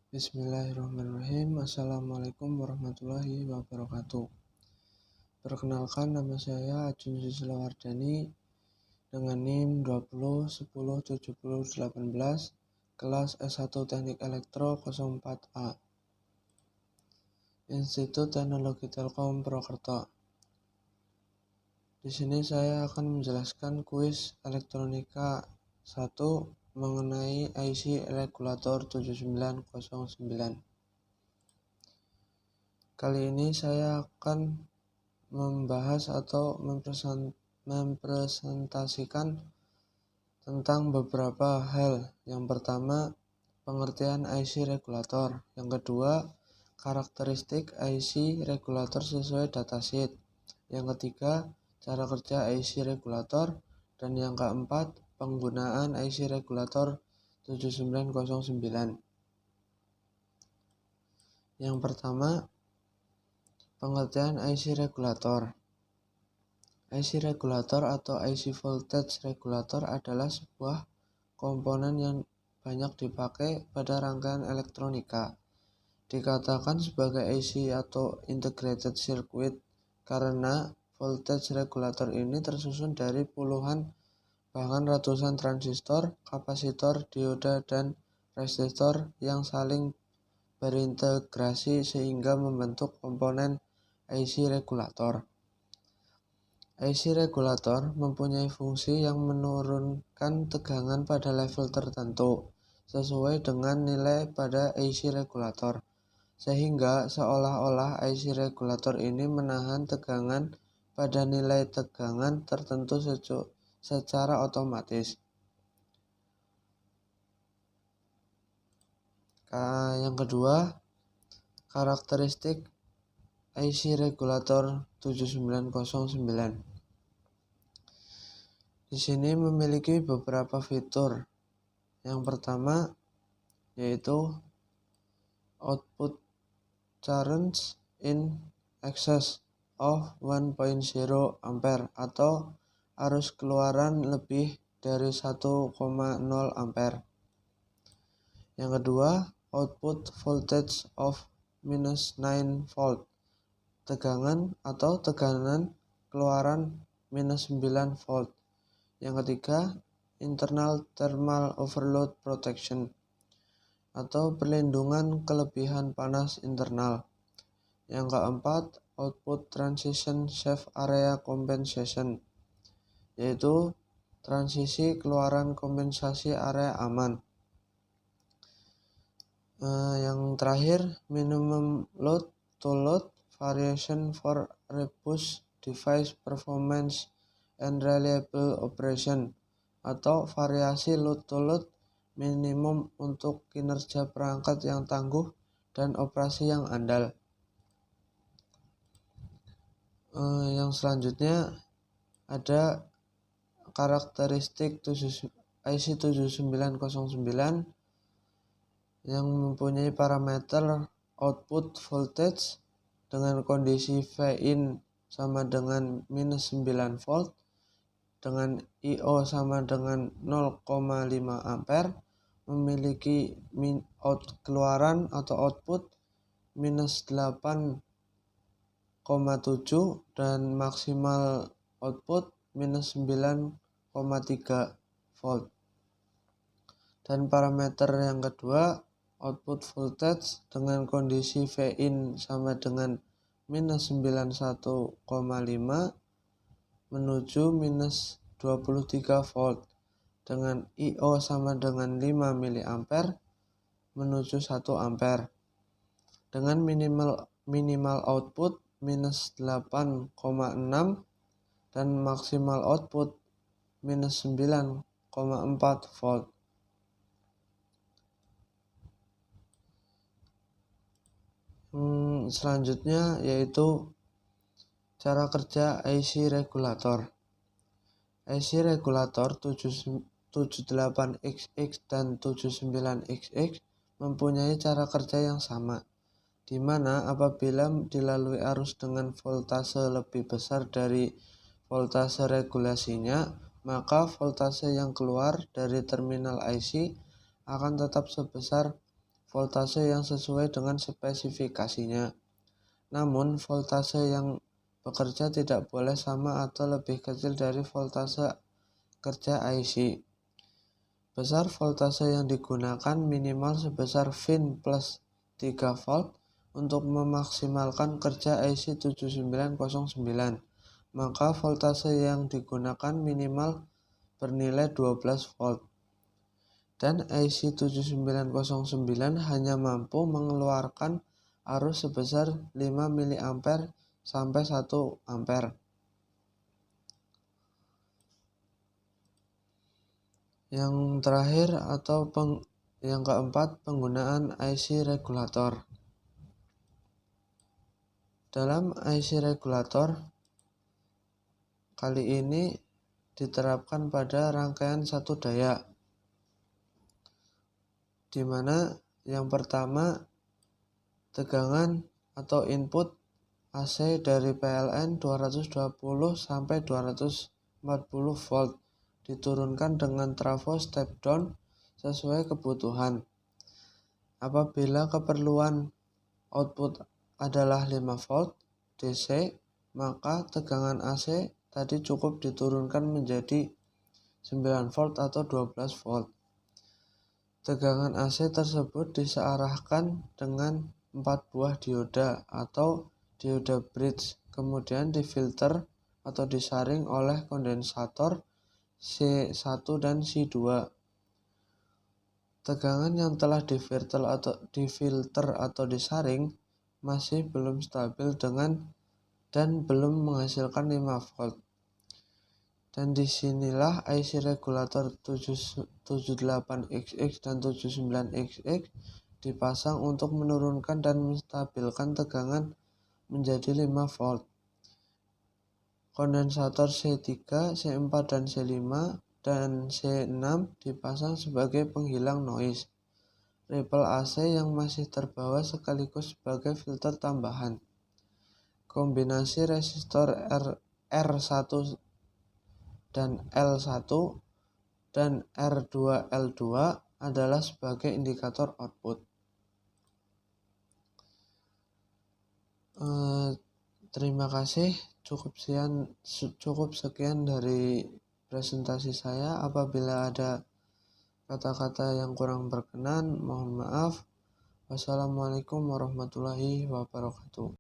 Bismillahirrahmanirrahim. Assalamualaikum warahmatullahi wabarakatuh. Perkenalkan, nama saya Ajun Susilo-Wardani dengan NIM 2010107018 kelas S1 Teknik Elektro 04A Institut Teknologi Telkom Purwokerto. Di sini saya akan menjelaskan kuis elektronika 1 mengenai IC regulator 7909. Kali ini saya akan membahas atau mempresentasikan tentang beberapa hal. Yang pertama, pengertian IC regulator. Yang kedua, karakteristik IC regulator sesuai datasheet. Yang ketiga, cara kerja IC regulator. Dan yang keempat, penggunaan IC regulator 7909. Yang pertama, pengertian IC regulator. IC regulator atau IC voltage regulator adalah sebuah komponen yang banyak dipakai pada rangkaian elektronika. Dikatakan sebagai IC atau integrated circuit karena voltage regulator ini tersusun dari puluhan bahkan ratusan transistor, kapasitor, dioda, dan resistor yang saling berintegrasi sehingga membentuk komponen IC regulator. IC regulator mempunyai fungsi yang menurunkan tegangan pada level tertentu sesuai dengan nilai pada IC regulator, sehingga seolah-olah IC regulator ini menahan tegangan pada nilai tegangan tertentu secara otomatis. Yang kedua, karakteristik IC regulator 7909. Di sini memiliki beberapa fitur. Yang pertama yaitu output current in excess of 1.0 ampere atau arus keluaran lebih dari 1,0 ampere. Yang kedua, output voltage of minus 9 volt. Tegangan atau tegangan keluaran minus 9 volt. Yang ketiga, internal thermal overload protection atau perlindungan kelebihan panas internal. Yang keempat, output transition safe area compensation, yaitu transisi keluaran kompensasi area aman. Yang terakhir, minimum load to load variation for robust device performance and reliable operation, atau variasi load to load minimum untuk kinerja perangkat yang tangguh dan operasi yang andal. Yang selanjutnya ada karakteristik IC 7909 yang mempunyai parameter output voltage dengan kondisi Vin sama dengan minus 9 volt, dengan IO sama dengan 0,5 ampere, memiliki keluaran atau output minus 8,7 dan maksimal output minus 9,3 volt. Dan parameter yang kedua, output voltage dengan kondisi Vin sama dengan minus 91,5 menuju minus 23 volt, dengan IO sama dengan 5 mA menuju 1 ampere, dengan minimal output minus 8,6 dan maksimal output minus 9,4 volt. Selanjutnya yaitu cara kerja IC regulator. IC regulator 78XX dan 79XX mempunyai cara kerja yang sama, di mana apabila dilalui arus dengan voltase lebih besar dari voltase regulasinya, maka voltase yang keluar dari terminal IC akan tetap sebesar voltase yang sesuai dengan spesifikasinya. Namun, voltase yang bekerja tidak boleh sama atau lebih kecil dari voltase kerja IC. Besar voltase yang digunakan minimal sebesar VIN plus 3 volt untuk memaksimalkan kerja IC 7909. Maka voltase yang digunakan minimal bernilai 12 volt. Dan IC 7909 hanya mampu mengeluarkan arus sebesar 5 mA sampai 1 ampere. Yang terakhir yang keempat, penggunaan IC regulator. Dalam IC regulator kali ini diterapkan pada rangkaian satu daya, di mana yang pertama tegangan atau input AC dari PLN 220 sampai 240 volt diturunkan dengan trafo step down sesuai kebutuhan. Apabila keperluan output adalah 5 volt DC, maka tegangan AC tadi cukup diturunkan menjadi 9 volt atau 12 volt. Tegangan AC tersebut disearahkan dengan 4 buah dioda atau dioda bridge, kemudian difilter atau disaring oleh kondensator C1 dan C2. Tegangan yang telah difilter atau disaring masih belum stabil dan belum menghasilkan 5 volt. Dan disinilah IC regulator 78XX dan 79XX dipasang untuk menurunkan dan menstabilkan tegangan menjadi 5 volt. Kondensator C3, C4, dan C5 dan C6 dipasang sebagai penghilang noise. Ripple AC yang masih terbawa sekaligus sebagai filter tambahan. Kombinasi resistor R1 dan L1 dan R2L2 adalah sebagai indikator output. Terima kasih, cukup sekian dari presentasi saya. Apabila ada kata-kata yang kurang berkenan, mohon maaf. Wassalamualaikum warahmatullahi wabarakatuh.